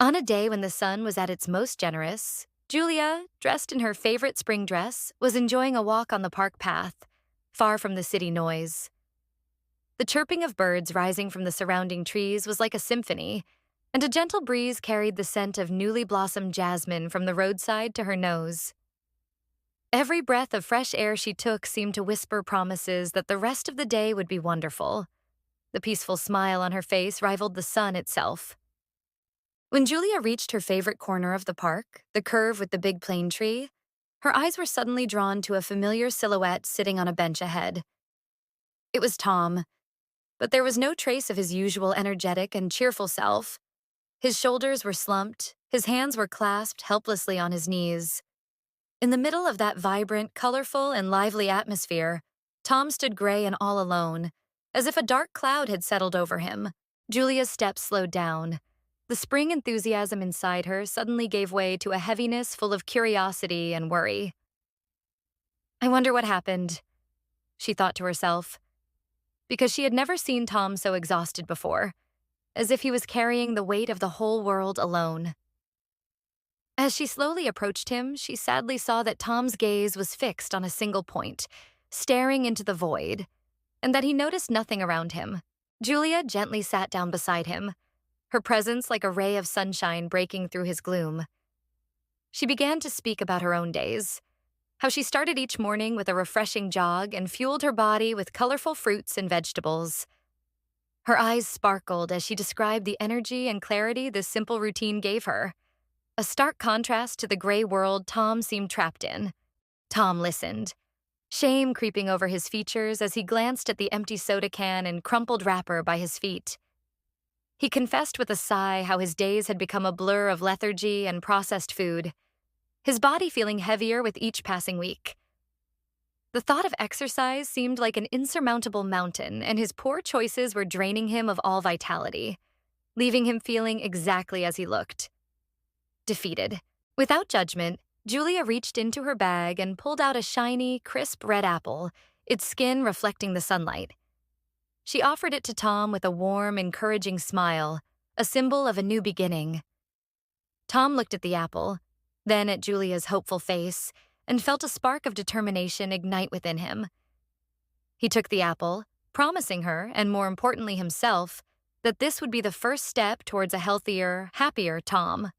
On a day when the sun was at its most generous, Julia, dressed in her favorite spring dress, was enjoying a walk on the park path, far from the city noise. The chirping of birds rising from the surrounding trees was like a symphony, and a gentle breeze carried the scent of newly blossomed jasmine from the roadside to her nose. Every breath of fresh air she took seemed to whisper promises that the rest of the day would be wonderful. The peaceful smile on her face rivaled the sun itself. When Julia reached her favorite corner of the park, the curve with the big plane tree, her eyes were suddenly drawn to a familiar silhouette sitting on a bench ahead. It was Tom, but there was no trace of his usual energetic and cheerful self. His shoulders were slumped, his hands were clasped helplessly on his knees. In the middle of that vibrant, colorful, and lively atmosphere, Tom stood gray and all alone, as if a dark cloud had settled over him. Julia's steps slowed down. The spring enthusiasm inside her suddenly gave way to a heaviness full of curiosity and worry. I wonder what happened, she thought to herself, because she had never seen Tom so exhausted before, as if he was carrying the weight of the whole world alone. As she slowly approached him, she sadly saw that Tom's gaze was fixed on a single point, staring into the void, and that he noticed nothing around him. Julia gently sat down beside him, her presence like a ray of sunshine breaking through his gloom. She began to speak about her own days, how she started each morning with a refreshing jog and fueled her body with colorful fruits and vegetables. Her eyes sparkled as she described the energy and clarity this simple routine gave her, a stark contrast to the gray world Tom seemed trapped in. Tom listened, shame creeping over his features as he glanced at the empty soda can and crumpled wrapper by his feet. He confessed with a sigh how his days had become a blur of lethargy and processed food, his body feeling heavier with each passing week. The thought of exercise seemed like an insurmountable mountain, and his poor choices were draining him of all vitality, leaving him feeling exactly as he looked. Defeated. Without judgment, Julia reached into her bag and pulled out a shiny, crisp red apple, its skin reflecting the sunlight. She offered it to Tom with a warm, encouraging smile, a symbol of a new beginning. Tom looked at the apple, then at Julia's hopeful face, and felt a spark of determination ignite within him. He took the apple, promising her, and more importantly himself, that this would be the first step towards a healthier, happier Tom.